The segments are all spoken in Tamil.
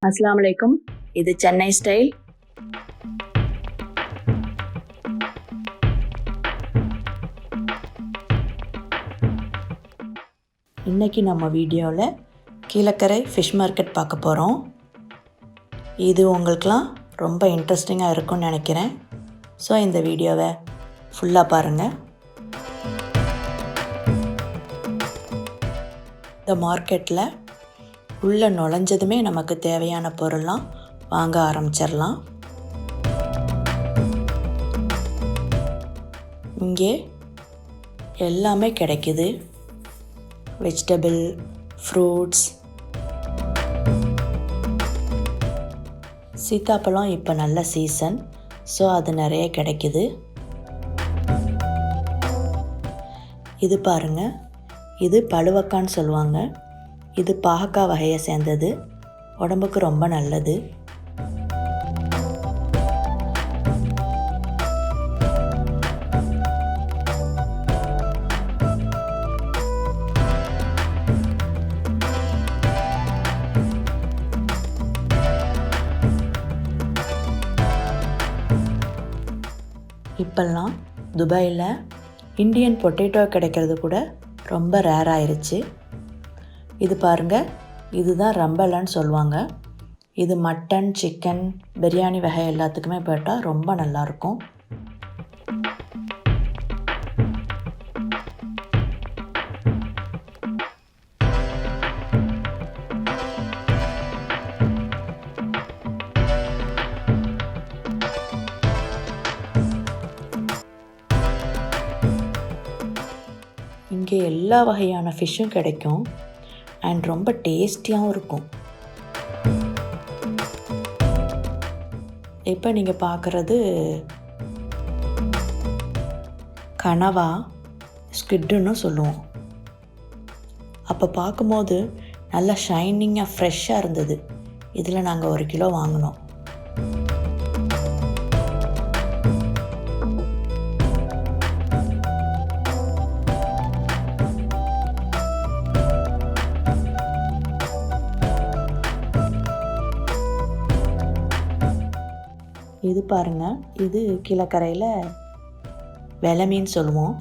அஸ்ஸலாமு அலைக்கும். இது சென்னை ஸ்டைல். இன்றைக்கி நம்ம வீடியோவில் கீழக்கரை ஃபிஷ் மார்க்கெட் பார்க்க போகிறோம். இது உங்களுக்கெலாம் ரொம்ப இன்ட்ரெஸ்டிங்காக இருக்கும்னு நினைக்கிறேன். ஸோ இந்த வீடியோவை ஃபுல்லாக பாருங்கள். இந்த மார்க்கெட்டில் உள்ளே நுழைஞ்சதுமே நமக்கு தேவையான பொருள்லாம் வாங்க ஆரம்பிச்சிடலாம். இங்கே எல்லாமே கிடைக்குது. வெஜிடபிள், ஃப்ரூட்ஸ், சீத்தாப்பழம் இப்போ நல்ல சீசன், ஸோ அது நிறைய கிடைக்குது. இது பாருங்கள், இது பழுவக்கான்னு சொல்லுவாங்க. இது பாகக்காய் வகையை சேர்ந்தது, உடம்புக்கு ரொம்ப நல்லது. இப்போல்லாம் துபாயில் இந்தியன் பொட்டேட்டோ கிடைக்கிறது கூட ரொம்ப ரேர் ஆயிருச்சு. இது பாருங்கள், இதுதான் ரம்பலன்னு சொல்லுவாங்க. இது மட்டன், சிக்கன், பிரியாணி வகை எல்லாத்துக்குமே போட்டால் ரொம்ப நல்லாயிருக்கும். இங்கே எல்லா வகையான ஃபிஷ்ஷும் கிடைக்கும் அண்ட் ரொம்ப டேஸ்டியாகவும் இருக்கும். இப்போ நீங்கள் பார்க்குறது கனவா, ஸ்குவிட்டுன்னு சொல்லுவோம். அப்போ பார்க்கும்போது நல்லா ஷைனிங்காக ஃப்ரெஷ்ஷாக இருந்தது. இதில் நாங்கள் 1 கிலோ வாங்கினோம். இது பாருங்கள், இது கிழக்கரையில் வெலை மீன் சொல்லுவோம்.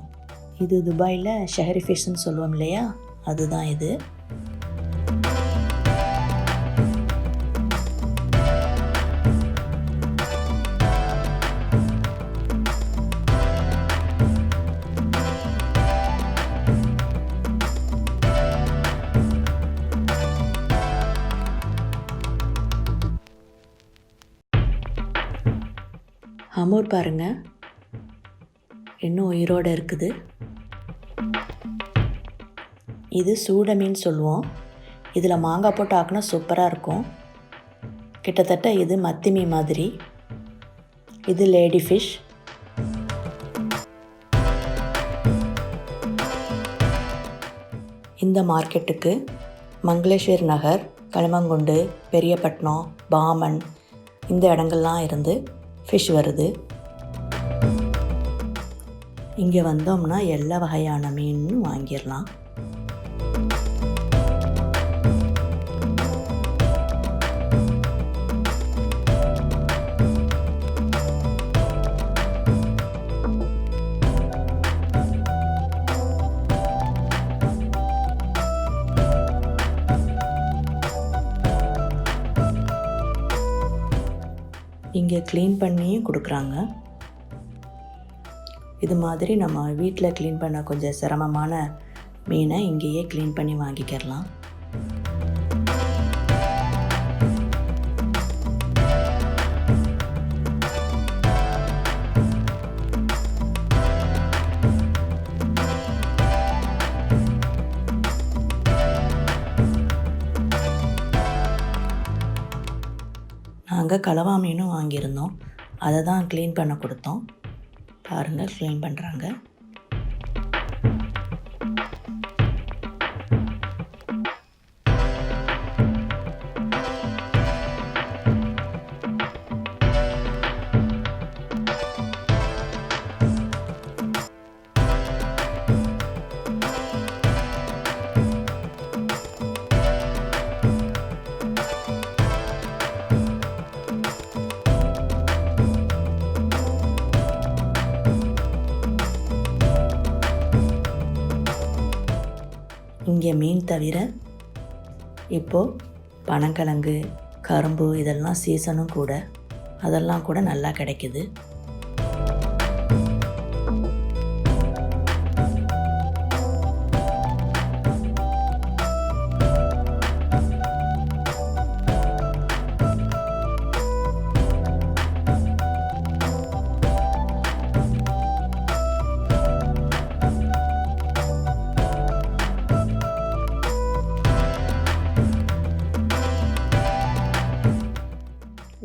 இது துபாயில் ஷஹரி ஃபிஷ்ன்னு சொல்லுவோம் இல்லையா, அதுதான் இது. ஹமூர் பாருங்கள், இன்னும் உயிரோடு இருக்குது. இது சூட மீன் சொல்லுவோம். இதில் மாங்காய் போட்டு ஆக்கினா சூப்பராக இருக்கும். கிட்டத்தட்ட இது மத்தி மீன் மாதிரி. இது லேடி ஃபிஷ். இந்த மார்க்கெட்டுக்கு மங்களேஸ்வர் நகர், களிமங்குண்டு, பெரியப்பட்டினம், பாமன் இந்த இடங்கள்லாம் இருந்து ஃபிஷ் வருது. இங்கே வந்தோம்னா எல்லா வகையான மீனும் வாங்கிடலாம். இங்கே க்ளீன் பண்ணியும் கொடுக்குறாங்க. இது மாதிரி நம்ம வீட்டில் க்ளீன் பண்ண கொஞ்சம் சிரமமான மீனை இங்கேயே க்ளீன் பண்ணி வாங்கிக்கிறலாம். நாங்கள் கலவா மீனும் வாங்கியிருந்தோம். அதை தான் க்ளீன் பண்ண கொடுத்தோம். பாருங்கள், க்ளீன் பண்ணுறாங்க. இங்கே மீன் தவிர இப்போது பனங்கிழங்கு, கரும்பு இதெல்லாம் சீசனும் கூட, அதெல்லாம் கூட நல்லா கிடைக்குது.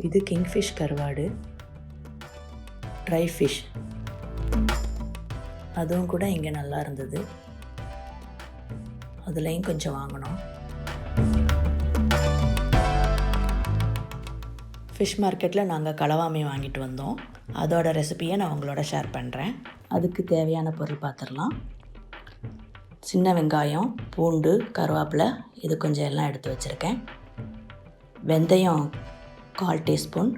இது கிங்ஃபிஷ் கருவாடு, ட்ரை ஃபிஷ், அதுவும் கூட இங்கே நல்லா இருந்தது. அதுலேயும் கொஞ்சம் வாங்கினோம். ஃபிஷ் மார்க்கெட்டில் நாங்கள் கலவா மீன் வாங்கிட்டு வந்தோம். அதோட ரெசிபியை நான் உங்களோட ஷேர் பண்ணுறேன். அதுக்கு தேவையான பொருள் பார்த்துடலாம். சின்ன வெங்காயம், பூண்டு, கருவேப்பிலை இது கொஞ்சம் எல்லாம் எடுத்து வச்சுருக்கேன். வெந்தயம் 1/4 டீஸ்பூன்,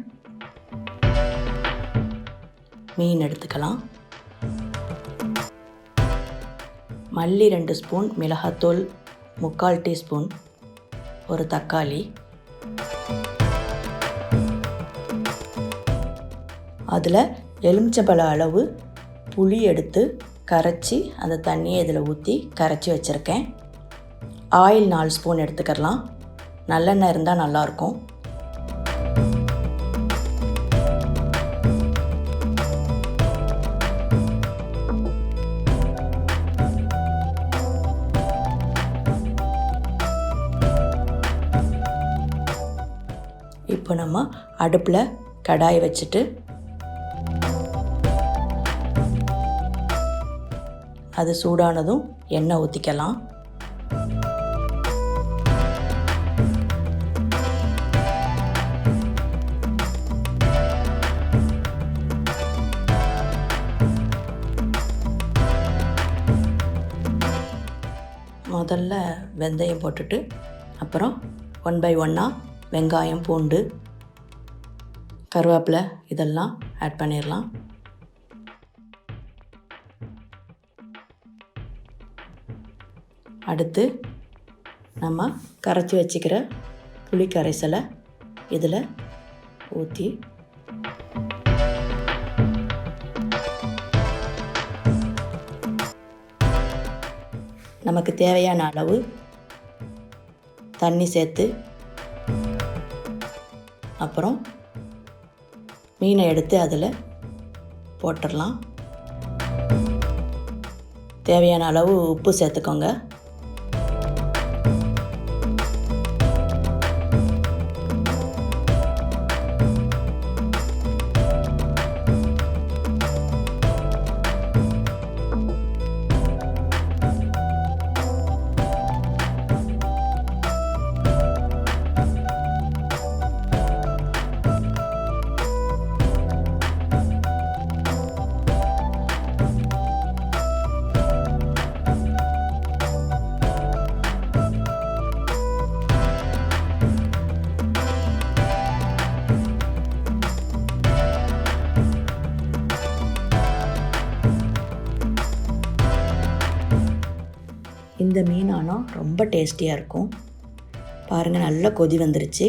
மீன் எடுத்துக்கலாம். மல்லி 2 ஸ்பூன், மிளகாத்தூள் 3/4 டீஸ்பூன், ஒரு தக்காளி, அதில் எலுமிச்சம்பழ அளவு புளி எடுத்து கரைச்சி அந்த தண்ணியை இதில் ஊற்றி கரைச்சி வச்சுருக்கேன். ஆயில் 4 ஸ்பூன் எடுத்துக்கலாம். நல்லெண்ணெய் இருந்தால் நல்லாயிருக்கும். இப்போ நம்ம அடுப்பில் கடாய் வச்சுட்டு அது சூடானதும் எண்ணெய் ஊற்றிக்கலாம். முதல்ல வெந்தயம் போட்டுட்டு அப்புறம் 1 by 1 வெங்காயம், பூண்டு, கருவேப்பிலை இதெல்லாம் ஆட் பண்ணிடலாம். அடுத்து நம்ம கரைச்சி வச்சுக்கிற புளி கரைசலை இதில் ஊற்றி நமக்கு தேவையான அளவு தண்ணி சேர்த்து அப்புறம் மீனை எடுத்து அதில் போட்டுடலாம். தேவையான அளவு உப்பு சேர்த்துக்கோங்க. இந்த மீனானம் ரொம்ப டேஸ்டியாக இருக்கும். பாருங்கள், நல்லா கொதி வந்துருச்சு.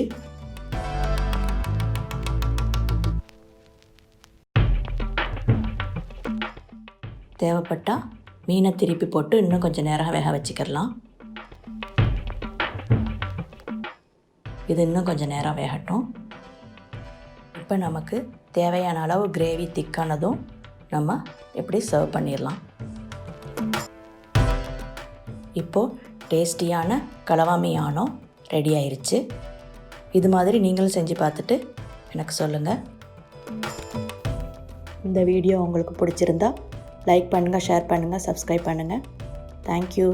தேவைப்பட்டால் மீனை திருப்பி போட்டு இன்னும் கொஞ்சம் நேரம் வேக வச்சுக்கிடலாம். இது இன்னும் கொஞ்சம் நேரம் வேகட்டும். இப்போ நமக்கு தேவையான அளவு கிரேவி திக்கானதும் நம்ம எப்படி சர்வ் பண்ணிடலாம். இப்போது டேஸ்டியான கலவா மீன் ரெடி ஆயிடுச்சு. இது மாதிரி நீங்களும் செஞ்சு பார்த்துட்டு எனக்கு சொல்லுங்கள். இந்த வீடியோ உங்களுக்கு பிடிச்சிருந்தா லைக் பண்ணுங்கள், ஷேர் பண்ணுங்கள், சப்ஸ்கிரைப் பண்ணுங்கள். தேங்க்யூ.